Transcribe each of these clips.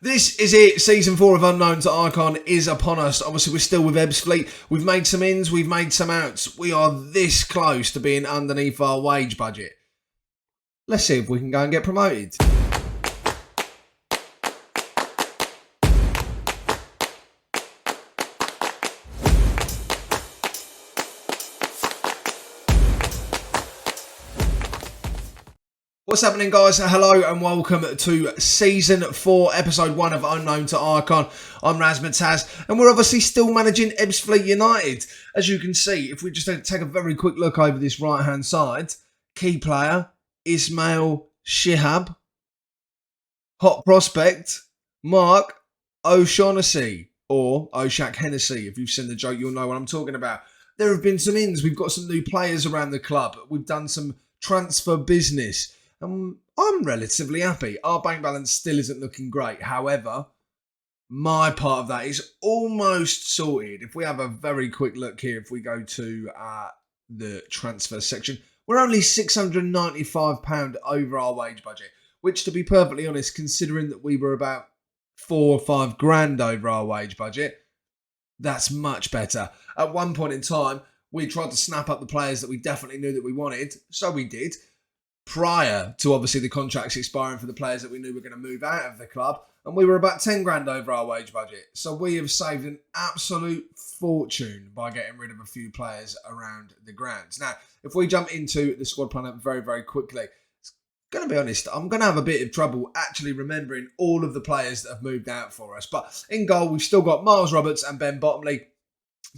This is it. Season 4 of Unknown to Icon is upon us. Obviously, we're still with Ebbsfleet. We've made some ins, we've made some outs. We are this close to being underneath our wage budget. Let's see if we can go and get promoted. What's happening, guys? Hello and welcome to Season 4, Episode 1 of Unknown to Icon. I'm Razmataz and we're obviously still managing Ebbsfleet United. As you can see, if we just take a very quick look over this right-hand side, key player, Ismail Shihab, hot prospect, Mark O'Shaughnessy, or Oshak Hennessy. If you've seen the joke, you'll know what I'm talking about. There have been some ins. We've got some new players around the club. We've done some transfer business. I'm relatively happy. Our bank balance still isn't looking great. However, my part of that is almost sorted. If we have a very quick look here, if we go to the transfer section, we're only £695 over our wage budget, which, to be perfectly honest, considering that we were about 4 or 5 grand over our wage budget, that's much better. At one point in time, we tried to snap up the players that we definitely knew that we wanted, so we did. Prior to obviously the contracts expiring for the players that we knew were going to move out of the club, and we were about 10 grand over our wage budget. So we have saved an absolute fortune by getting rid of a few players around the grounds. Now, if we jump into the squad planner very, very quickly, going to be honest, I'm going to have a bit of trouble actually remembering all of the players that have moved out for us. But in goal, we've still got Miles Roberts and Ben Bottomley.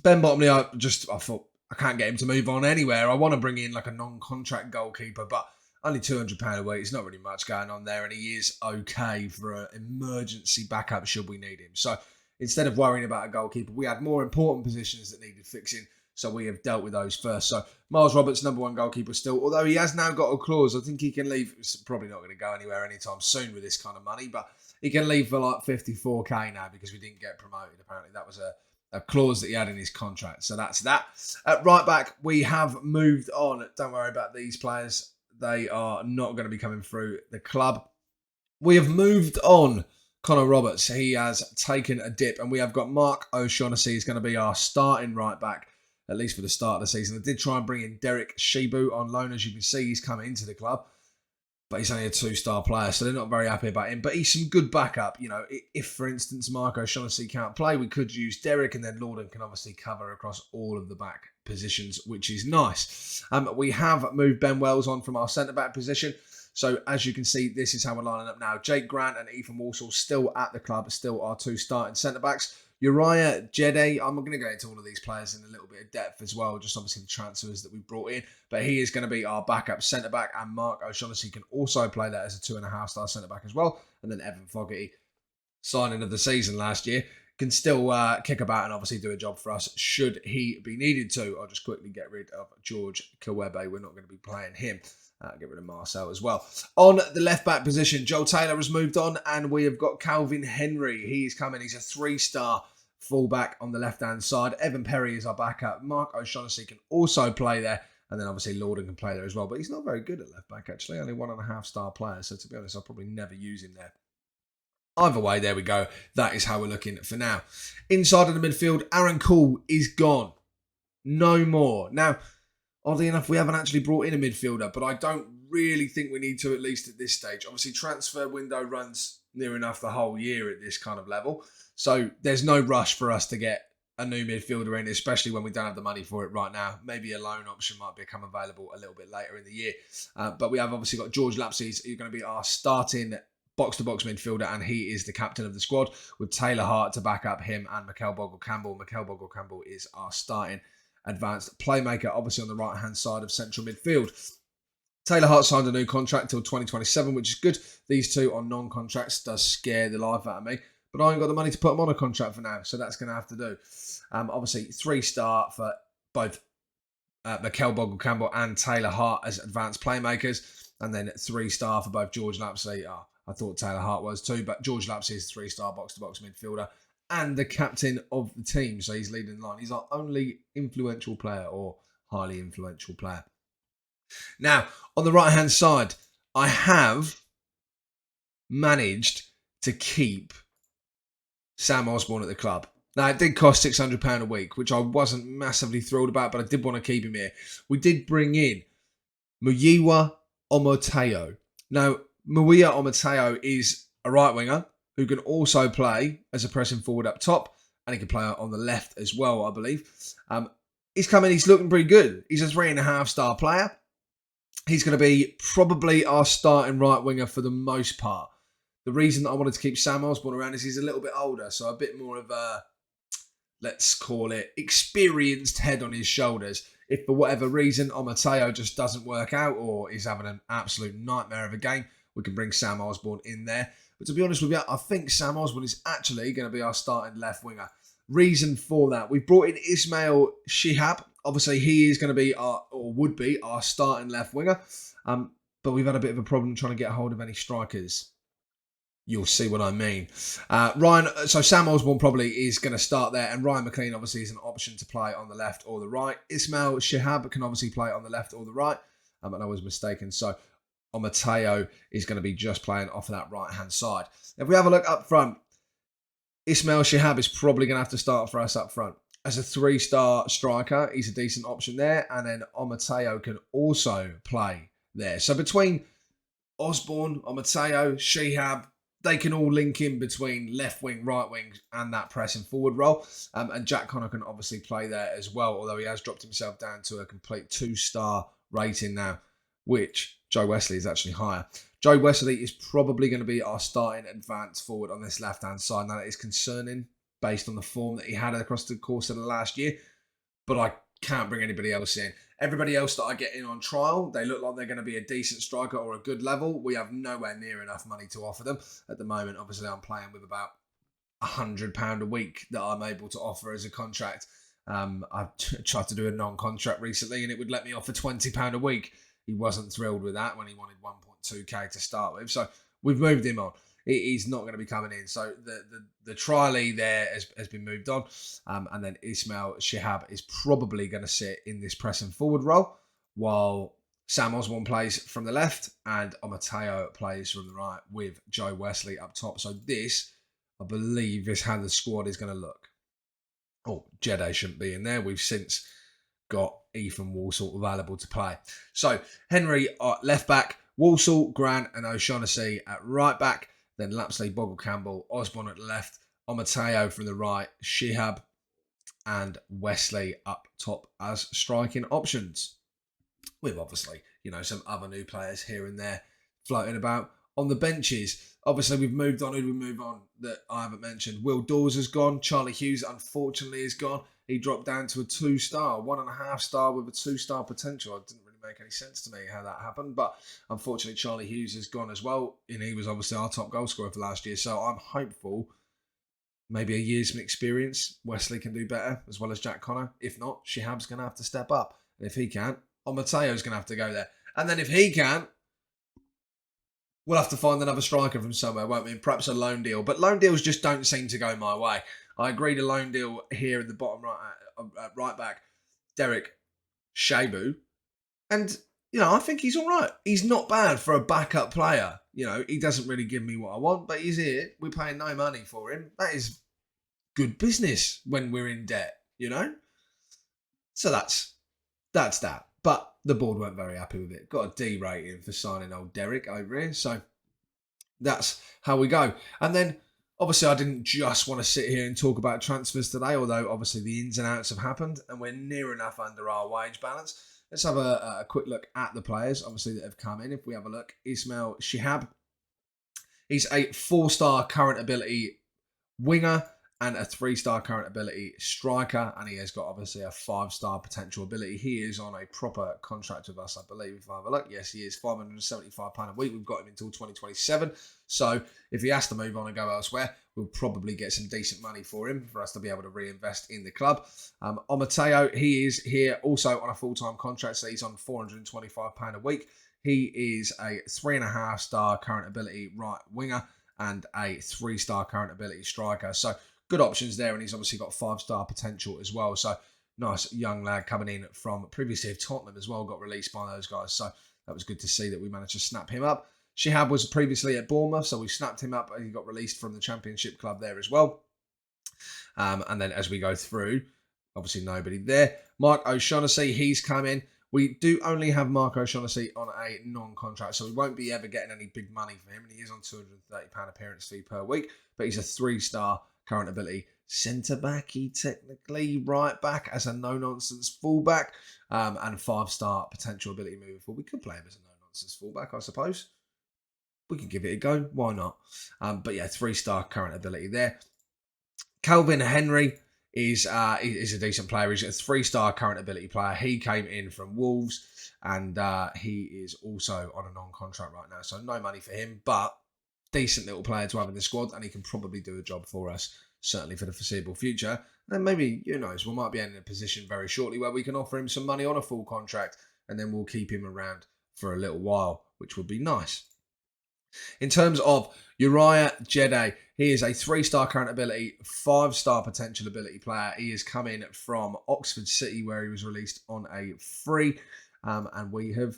Ben Bottomley, I thought I can't get him to move on anywhere. I want to bring in like a non-contract goalkeeper, but only £200 a week. It's not really much going on there, and he is okay for an emergency backup should we need him. So instead of worrying about a goalkeeper, we had more important positions that needed fixing, so we have dealt with those first. So Miles Roberts, number one goalkeeper still, although he has now got a clause. I think he can leave. It's probably not going to go anywhere anytime soon with this kind of money, but he can leave for like 54k now because we didn't get promoted. Apparently that was a clause that he had in his contract. So that's that. At right back, we have moved on. Don't worry about these players. They are not going to be coming through the club. We have moved on Connor Roberts. He has taken a dip, and we have got Mark O'Shaughnessy. He's going to be our starting right back, at least for the start of the season. I did try and bring in Derek Shibu on loan. As you can see, he's coming into the club, but he's only a 2-star player, so they're not very happy about him. But he's some good backup. You know, if, for instance, Mark O'Shaughnessy can't play, we could use Derek, and then Leiston can obviously cover across all of the back positions, which is nice. We have moved Ben Wells on from our centre-back position. So as you can see, this is how we're lining up now. Jake Grant and Ethan Walsall still at the club, still our 2 starting centre-backs. Uriah Jede, I'm going to go into all of these players in a little bit of depth as well, just obviously the transfers that we brought in. But he is going to be our backup centre-back, and Mark O'Shaughnessy can also play that as a 2.5-star centre-back as well. And then Evan Fogarty, signing of the season last year, can still kick about and obviously do a job for us should he be needed to. I'll just quickly get rid of George Kawebe. We're not going to be playing him. Get rid of Marcel as well. On the left-back position, Joel Taylor has moved on, and we have got Calvin Henry. He's coming. He's a 3-star fullback on the left-hand side. Evan Perry is our backup. Mark O'Shaughnessy can also play there, and then obviously Leiston can play there as well. But he's not very good at left-back, actually. Only 1.5-star player, so to be honest, I'll probably never use him there. Either way, there we go. That is how we're looking for now. Inside of the midfield, Aaron Cole is gone. No more. Now, oddly enough, we haven't actually brought in a midfielder, but I don't really think we need to, at least at this stage. Obviously, transfer window runs near enough the whole year at this kind of level. So there's no rush for us to get a new midfielder in, especially when we don't have the money for it right now. Maybe a loan option might become available a little bit later in the year. But we have obviously got George Lapsey, who's going to be our starting box-to-box midfielder, and he is the captain of the squad, with Taylor Hart to back up him and Mikel Bogle-Campbell. Mikel Bogle-Campbell is our starting advanced playmaker, obviously on the right-hand side of central midfield. Taylor Hart signed a new contract till 2027, which is good. These two on non-contracts does scare the life out of me, but I ain't got the money to put them on a contract for now, so that's going to have to do. Obviously, 3-star for both Mikel Bogle-Campbell and Taylor Hart as advanced playmakers, and then 3-star for both George Lapsey. I thought Taylor Hart was too, but George Lapsey is a 3-star box-to-box midfielder and the captain of the team, so he's leading the line. He's our only influential player, or highly influential player. Now, on the right-hand side, I have managed to keep Sam Osborne at the club. Now, it did cost £600 a week, which I wasn't massively thrilled about, but I did want to keep him here. We did bring in Muyiwa Omoteo. Now, Muyiwa Omoteo is a right winger who can also play as a pressing forward up top, and he can play on the left as well, I believe. He's come in, he's looking pretty good. He's a 3.5-star player. He's going to be probably our starting right winger for the most part. The reason that I wanted to keep Sam Osborne around is he's a little bit older, so a bit more of a, let's call it, experienced head on his shoulders. If for whatever reason Omateo just doesn't work out or is having an absolute nightmare of a game, we can bring Sam Osborne in there. But to be honest with you, I think Sam Osborne is actually going to be our starting left winger. Reason for that, we brought in Ismail Shihab. Obviously, he is going to be would be our starting left winger. But we've had a bit of a problem trying to get a hold of any strikers. You'll see what I mean. So Sam Osborne probably is going to start there, and Ryan McLean obviously is an option to play on the left or the right. Ismail Shihab can obviously play on the left or the right, and I was mistaken. So Omateo is going to be just playing off of that right-hand side. If we have a look up front, Ismail Shihab is probably going to have to start for us up front. As a 3-star striker, he's a decent option there, and then Omateo can also play there. So between Osborne, Omateo, Shihab, they can all link in between left wing, right wing, and that pressing forward role. And Jack Connor can obviously play there as well, although he has dropped himself down to a complete 2-star rating now, which Joe Wesley is actually higher. Joe Wesley is probably going to be our starting advanced forward on this left-hand side. Now, that is concerning based on the form that he had across the course of the last year, but I can't bring anybody else in. Everybody else that I get in on trial, they look like they're going to be a decent striker or a good level. We have nowhere near enough money to offer them. At the moment, obviously, I'm playing with about £100 a week that I'm able to offer as a contract. I've tried to do a non-contract recently, and it would let me offer £20 a week. He wasn't thrilled with that when he wanted 1.2k to start with. So we've moved him on. He's not going to be coming in. So the trialee there has been moved on. And then Ismail Shihab is probably going to sit in this pressing forward role while Sam Osborne plays from the left and Omateo plays from the right with Joe Wesley up top. So this, I believe, is how the squad is going to look. Oh, Jedi shouldn't be in there. We've since got Ethan Walsall available to play. So Henry at left back, Walsall, Grant and O'Shaughnessy at right back. Then Lapsley, Boggle Campbell, Osborne at the left, Omateo from the right, Shihab and Wesley up top as striking options. With obviously, some other new players here and there floating about on the benches. Obviously, we've moved on. Who do we move on that I haven't mentioned? Will Dawes has gone. Charlie Hughes, unfortunately, is gone. He dropped down to a 2-star, 1.5-star with a 2-star potential. It didn't really make any sense to me how that happened, but unfortunately Charlie Hughes has gone as well, and he was obviously our top goal scorer for last year, so I'm hopeful maybe a year's experience, Wesley can do better, as well as Jack Connor. If not, Shihab's going to have to step up, and if he can't, Omateo's going to have to go there, and then if he can't, we'll have to find another striker from somewhere, won't we? Perhaps a loan deal. But loan deals just don't seem to go my way. I agreed a loan deal here in the bottom right back, Derek Shabu. And, I think he's all right. He's not bad for a backup player. He doesn't really give me what I want, but he's here. We're paying no money for him. That is good business when we're in debt, So that's that. But the board weren't very happy with it. Got a D rating for signing old Derek over here. So that's how we go. And then, obviously, I didn't just want to sit here and talk about transfers today, although obviously the ins and outs have happened and we're near enough under our wage balance. Let's have a quick look at the players, obviously, that have come in. If we have a look, Ismail Shihab. He's a 4-star current ability winger and a 3-star current ability striker, and he has got obviously a 5-star potential ability. He is on a proper contract with us, I believe, if I have a look. Yes, he is, £575 a week. We've got him until 2027. So if he has to move on and go elsewhere, we'll probably get some decent money for him for us to be able to reinvest in the club. Omateo, he is here also on a full-time contract, so he's on £425 a week. He is a 3.5-star current ability right winger and a 3-star current ability striker. So good options there, and he's obviously got 5-star potential as well. So nice young lad coming in from previously of Tottenham as well, got released by those guys. So that was good to see that we managed to snap him up. Shihab was previously at Bournemouth, so we snapped him up and he got released from the Championship club there as well. And then as we go through, obviously nobody there. Mark O'Shaughnessy, he's come in. We do only have Mark O'Shaughnessy on a non-contract, so we won't be ever getting any big money for him. And he is on £230 appearance fee per week, but he's a 3-star current ability centre-back, he technically right back as a no-nonsense fullback, and 5-star potential ability moving forward. We could play him as a no-nonsense fullback, I suppose. We could give it a go. Why not? But yeah, 3-star current ability there. Calvin Henry is a decent player. He's a 3-star current ability player. He came in from Wolves, and he is also on a non-contract right now. So no money for him, but decent little player to have in the squad, and he can probably do the job for us, certainly for the foreseeable future. And maybe, who knows, we might be in a position very shortly where we can offer him some money on a full contract, and then we'll keep him around for a little while, which would be nice. In terms of Uriah Jedi, he is a 3-star current ability, 5-star potential ability player. He has come in from Oxford City, where he was released on a free, and we have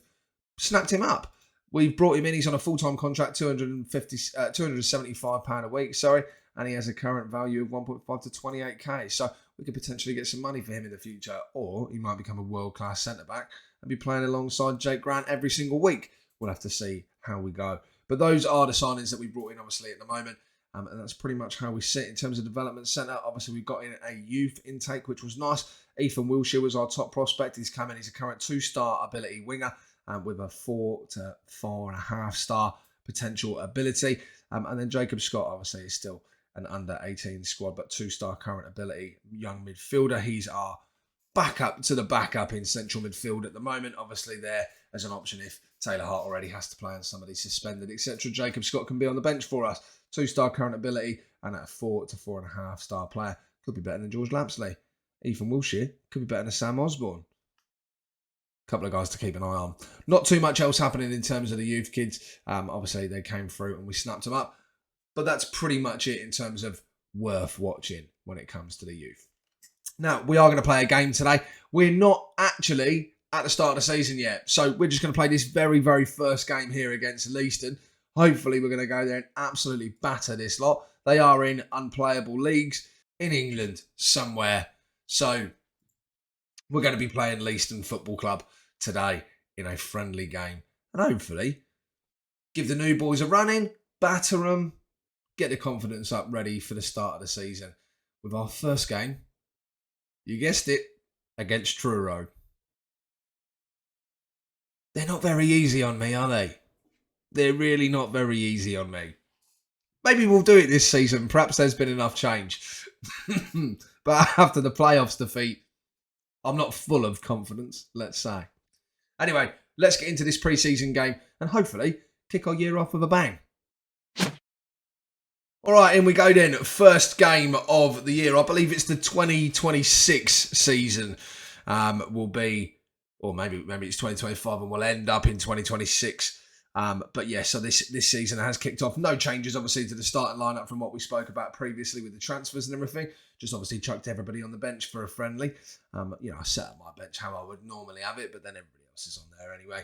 snapped him up. We've brought him in. He's on a full-time contract, £275 a week, and he has a current value of 1.5 to 28k. So we could potentially get some money for him in the future, or he might become a world-class centre-back and be playing alongside Jake Grant every single week. We'll have to see how we go. But those are the signings that we brought in, obviously, at the moment. And that's pretty much how we sit in terms of development centre. Obviously, we've got in a youth intake, which was nice. Ethan Wilshire was our top prospect. He's come in. He's a current 2-star ability winger with a 4 to 4.5 star potential ability. And then Jacob Scott, obviously, is still an under-18 squad, but 2-star current ability young midfielder. He's our backup to the backup in central midfield at the moment. Obviously, there as an option if Taylor Hart already has to play and somebody's suspended, etc. Jacob Scott can be on the bench for us. 2-star current ability and a 4 to 4.5 star player. Could be better than George Lapsley. Ethan Wilshire could be better than Sam Osborne. Couple of guys to keep an eye on. Not too much else happening in terms of the youth kids. Obviously, they came through and we snapped them up. But that's pretty much it in terms of worth watching when it comes to the youth. Now, we are going to play a game today. We're not actually at the start of the season yet. So we're just going to play this very, very first game here against Leiston. Hopefully, we're going to go there and absolutely batter this lot. They are in unplayable leagues in England somewhere. So we're going to be playing Leiston Football Club today in a friendly game. And hopefully, give the new boys a run in, batter them, get the confidence up ready for the start of the season. With our first game, you guessed it, against Truro. They're not very easy on me, are they? They're really not very easy on me. Maybe we'll do it this season. Perhaps there's been enough change. But after the playoffs defeat, I'm not full of confidence, let's say. Anyway, let's get into this pre-season game and hopefully kick our year off with a bang. All right, in we go then. First game of the year. I believe it's the 2026 season will be, or maybe it's 2025 and we'll end up in 2026. But yeah, so this season has kicked off. No changes, obviously, to the starting lineup from what we spoke about previously with the transfers and everything. Just obviously chucked everybody on the bench for a friendly. I set up my bench how I would normally have it, but then everybody else is on there anyway.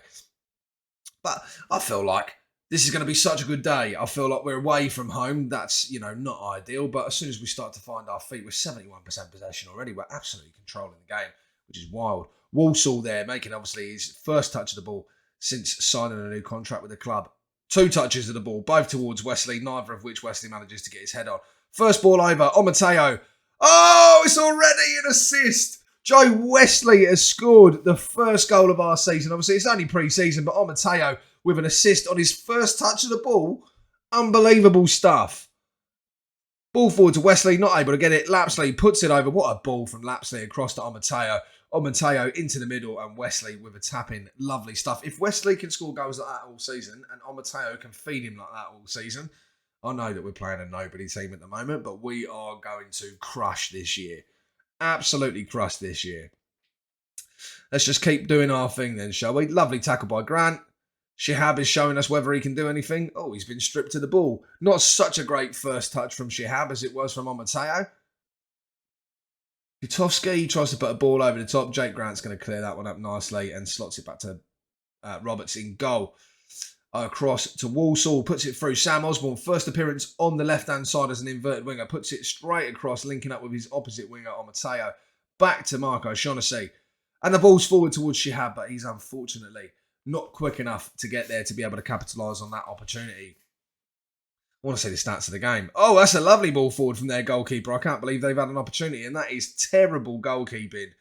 But I feel like this is going to be such a good day. I feel like we're away from home. That's, not ideal. But as soon as we start to find our feet, we're 71% possession already. We're absolutely controlling the game, which is wild. Walsall there, making obviously his first touch of the ball since signing a new contract with the club. 2 touches of the ball, both towards Wesley, neither of which Wesley manages to get his head on. First ball over, Mateo. Oh, it's already an assist. Joe Wesley has scored the first goal of our season. Obviously, it's only pre-season, but Mateo with an assist on his first touch of the ball. Unbelievable stuff. Ball forward to Wesley, not able to get it. Lapsley puts it over. What a ball from Lapsley across to Mateo. Mateo into the middle and Wesley with a tap-in. Lovely stuff. If Wesley can score goals like that all season and Mateo can feed him like that all season, I know that we're playing a nobody team at the moment, but we are going to crush this year. Absolutely crush this year. Let's just keep doing our thing then, shall we? Lovely tackle by Grant. Shihab is showing us whether he can do anything. Oh, he's been stripped of the ball. Not such a great first touch from Shihab as it was from Mateo. Kutowski tries to put a ball over the top. Jake Grant's going to clear that one up nicely and slots it back to Roberts in goal. Across to Walsall, puts it through Sam Osborne. First appearance on the left-hand side as an inverted winger. Puts it straight across, linking up with his opposite winger, Mateo. Back to Marco Shaughnessy. And the ball's forward towards Shihab, but he's unfortunately not quick enough to get there to be able to capitalise on that opportunity. I want to see the stats of the game. Oh, that's a lovely ball forward from their goalkeeper. I can't believe they've had an opportunity, and that is terrible goalkeeping.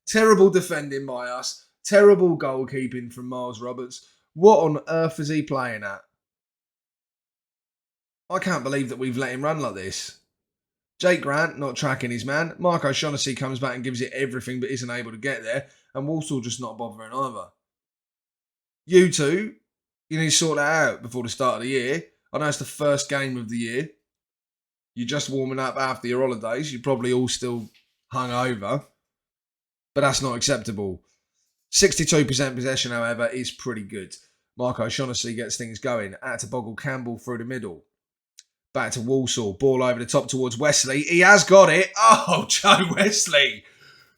Terrible defending by us. Terrible goalkeeping from Miles Roberts. What on earth is he playing at? I can't believe that we've let him run like this. Jake Grant not tracking his man. Marco Shaughnessy comes back and gives it everything but isn't able to get there. And Walsall just not bothering either. You two, you need to sort that out before the start of the year. I know it's the first game of the year. You're just warming up after your holidays. You're probably all still hungover. But that's not acceptable. 62% possession, however, is pretty good. Marco Shaughnessy gets things going. Out to Bogle Campbell through the middle. Back to Walsall. Ball over the top towards Wesley. He has got it. Oh, Joe Wesley.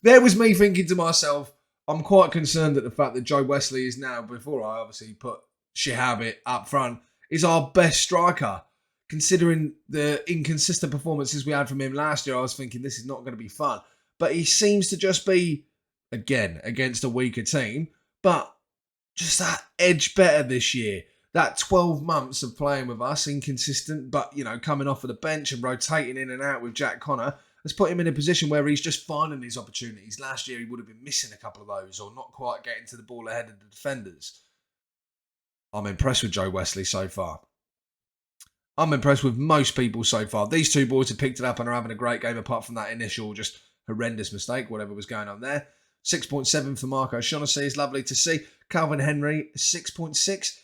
There was me thinking to myself, I'm quite concerned at the fact that Joe Wesley is now, before I obviously put Shihab up front, is our best striker. Considering the inconsistent performances we had from him last year, I was thinking this is not going to be fun. But he seems to just be, again, against a weaker team, but just that edge better this year. That 12 months of playing with us, inconsistent, but, coming off of the bench and rotating in and out with Jack Connor, has put him in a position where he's just finding his opportunities. Last year, he would have been missing a couple of those or not quite getting to the ball ahead of the defenders. I'm impressed with Joe Wesley so far. I'm impressed with most people so far. These two boys have picked it up and are having a great game apart from that initial just horrendous mistake, whatever was going on there. 6.7 for Marco Shaughnessy is lovely to see. Calvin Henry, 6.6.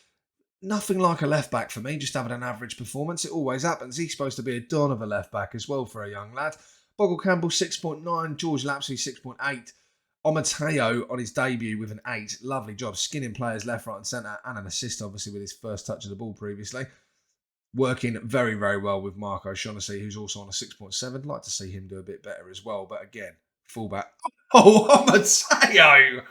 Nothing like a left-back for me, just having an average performance. It always happens. He's supposed to be a don of a left-back as well for a young lad. Bogle Campbell, 6.9. George Lapsley, 6.8. Mateo on his debut with an 8. Lovely job. Skinning players left, right and centre. And an assist, obviously, with his first touch of the ball previously. Working very, very well with Marco Shaughnessy, who's also on a 6.7. I'd like to see him do a bit better as well. But again, fullback. Oh, Mateo!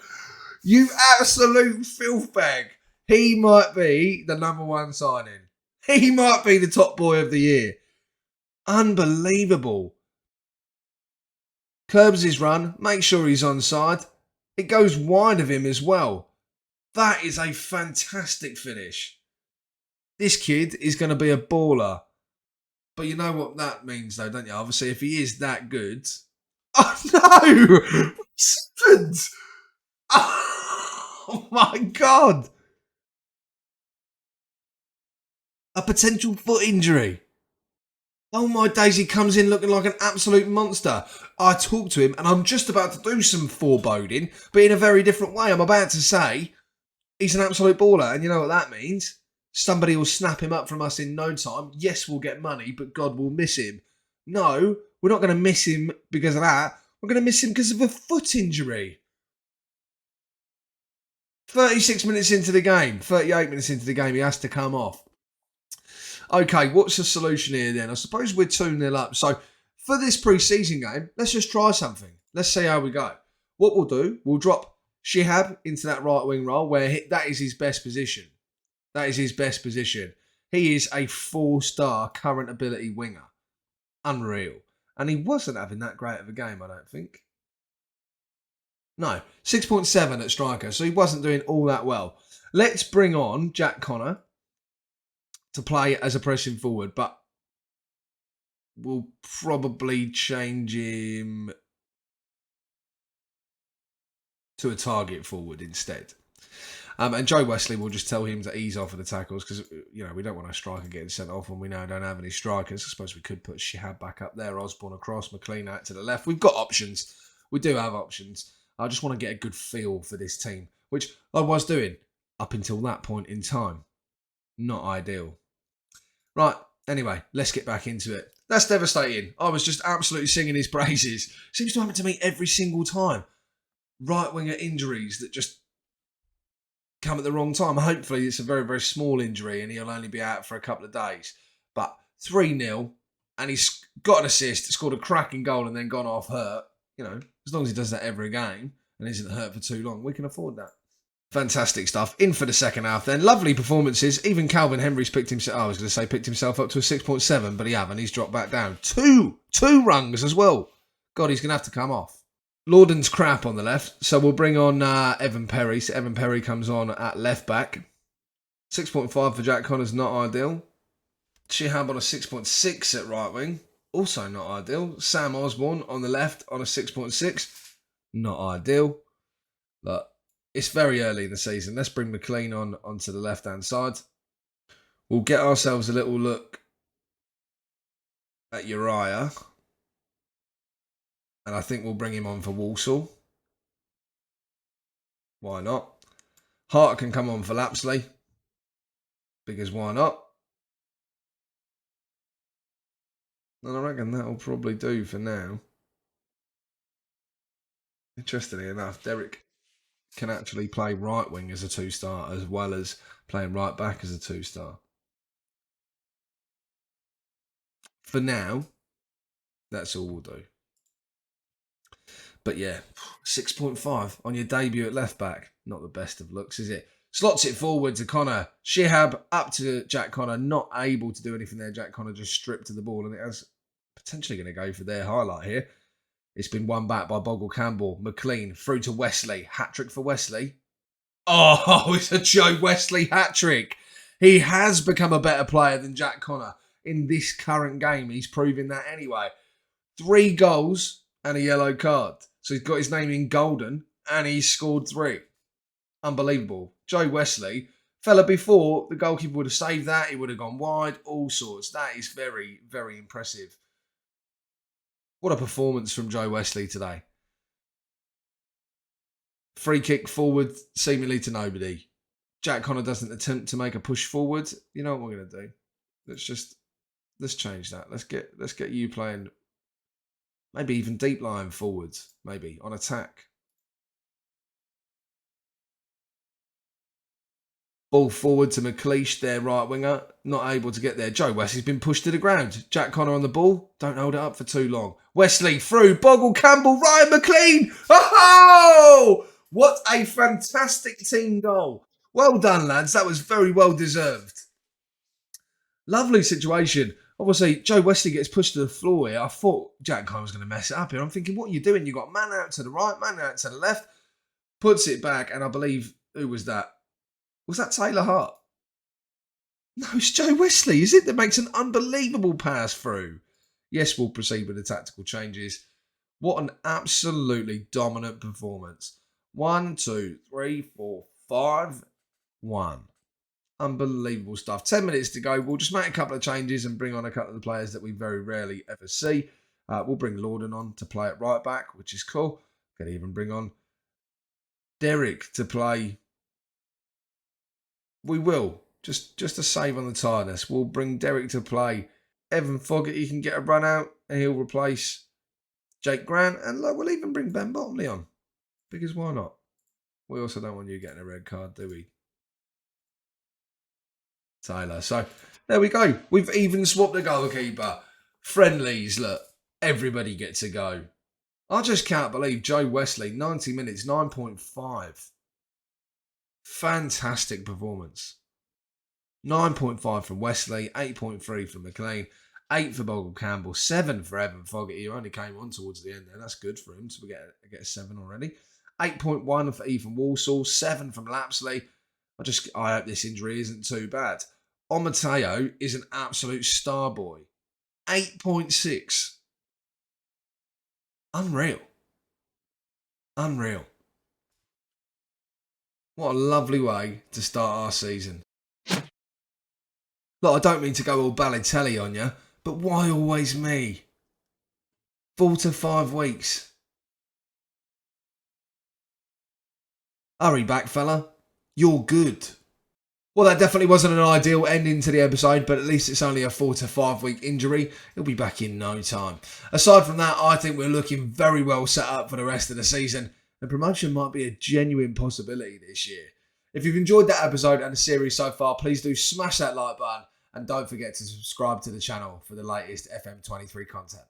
You absolute filth bag. He might be the number one signing. He might be the top boy of the year. Unbelievable. Curbs his run. Make sure he's onside. It goes wide of him as well. That is a fantastic finish. This kid is going to be a baller. But you know what that means though, don't you? Obviously, if he is that good... Oh no! What's happened? Oh my God! A potential foot injury. Oh my days, he comes in looking like an absolute monster. I talk to him and I'm just about to do some foreboding, but in a very different way. I'm about to say he's an absolute baller, and you know what that means? Somebody will snap him up from us in no time. Yes, we'll get money, but God will miss him. No, we're not going to miss him because of that. We're going to miss him because of a foot injury. 36 minutes into the game, 38 minutes into the game, he has to come off. Okay, what's the solution here then? I suppose we're 2-0 up. So for this pre-season game, let's just try something. Let's see how we go. What we'll do, we'll drop Shihab into that right wing role where that is his best position. That is his best position. He is a 4-star current ability winger. Unreal. And he wasn't having that great of a game, I don't think. No, 6.7 at striker, so he wasn't doing all that well. Let's bring on Jack Connor to play as a pressing forward, but we'll probably change him to a target forward instead. And Joe Wesley will just tell him to ease off of the tackles because, we don't want a striker getting sent off when we now don't have any strikers. I suppose we could put Shihab back up there, Osborne across, McLean out to the left. We've got options. We do have options. I just want to get a good feel for this team, which I was doing up until that point in time. Not ideal. Right, anyway, let's get back into it. That's devastating. I was just absolutely singing his praises. Seems to happen to me every single time. Right winger injuries that just come at the wrong time. Hopefully it's a very, very small injury and he'll only be out for a couple of days. But 3-0 and he's got an assist, scored a cracking goal and then gone off hurt. As long as he does that every game and isn't hurt for too long, we can afford that. Fantastic stuff. In for the second half then. Lovely performances. Even Calvin Henry's picked himself up to a 6.7, but he haven't. He's dropped back down. Two rungs as well. God, he's going to have to come off. Lorden's crap on the left, so we'll bring on Evan Perry. So Evan Perry comes on at left back. 6.5 for Jack Connors, not ideal. Shihab on a 6.6 at right wing. Also not ideal. Sam Osborne on the left on a 6.6. Not ideal. But it's very early in the season. Let's bring McLean onto the left-hand side. We'll get ourselves a little look at Uriah. And I think we'll bring him on for Walsall. Why not? Hart can come on for Lapsley. Because why not? And I reckon that'll probably do for now. Interestingly enough, Derek can actually play right wing as a 2-star as well as playing right back as a 2-star. For now, that's all we'll do. But yeah, 6.5 on your debut at left back. Not the best of looks, is it? Slots it forward to Connor. Shihab up to Jack Connor. Not able to do anything there. Jack Connor just stripped to the ball, and it has potentially going to go for their highlight here. It's been won back by Bogle Campbell. McLean through to Wesley. Hat-trick for Wesley. Oh, it's a Joe Wesley hat-trick. He has become a better player than Jack Connor in this current game. He's proving that anyway. 3 goals and a yellow card. So he's got his name in golden and he's scored 3. Unbelievable. Joe Wesley, fella before, the goalkeeper would have saved that. He would have gone wide, all sorts. That is very, very impressive. What a performance from Joe Wesley today. Free kick forward, seemingly to nobody. Jack Connor doesn't attempt to make a push forward. You know what we're going to do? Let's change that. Let's get you playing maybe even deep line forwards, maybe on attack. Ball forward to McLeish, their right winger. Not able to get there. Joe Wesley's been pushed to the ground. Jack Connor on the ball. Don't hold it up for too long. Wesley through. Bogle Campbell. Ryan McLean. Oh! What a fantastic team goal. Well done, lads. That was very well deserved. Lovely situation. Obviously, Joe Wesley gets pushed to the floor here. I thought Jack Connor was going to mess it up here. I'm thinking, what are you doing? You got man out to the right, man out to the left. Puts it back, and I believe, who was that? Was that Taylor Hart? No, it's Joe Wesley, is it? That makes an unbelievable pass through. Yes, we'll proceed with the tactical changes. What an absolutely dominant performance. 1, 2, 3, 4, 5, 1. Unbelievable stuff. 10 minutes to go. We'll just make a couple of changes and bring on a couple of the players that we very rarely ever see. We'll bring Lorden on to play at right back, which is cool. Could even bring on Derek to play. We will. Just to save on the tiredness, we'll bring Derek to play. Evan Fogarty can get a run out and he'll replace Jake Grant. And look, we'll even bring Ben Bottomley on. Because why not? We also don't want you getting a red card, do we? Taylor. So, there we go. We've even swapped the goalkeeper. Friendlies, look. Everybody gets a go. I just can't believe Joe Wesley, 90 minutes, 9.5. Fantastic performance. 9.5 from Wesley, 8.3 from McLean, 8 for Bogle Campbell, 7 for Evan Fogarty, who only came on towards the end there. That's good for him, so we get a 7 already. 8.1 for Ethan Walsall, 7 from Lapsley. I hope this injury isn't too bad. Omateo is an absolute star boy. 8.6. Unreal. Unreal. What a lovely way to start our season. Look, I don't mean to go all Balotelli on you, but why always me? 4 to 5 weeks. Hurry back, fella. You're good. Well, that definitely wasn't an ideal ending to the episode, but at least it's only a 4 to 5 week injury. He'll be back in no time. Aside from that, I think we're looking very well set up for the rest of the season, and promotion might be a genuine possibility this year. If you've enjoyed that episode and the series so far, please do smash that like button, and don't forget to subscribe to the channel for the latest FM23 content.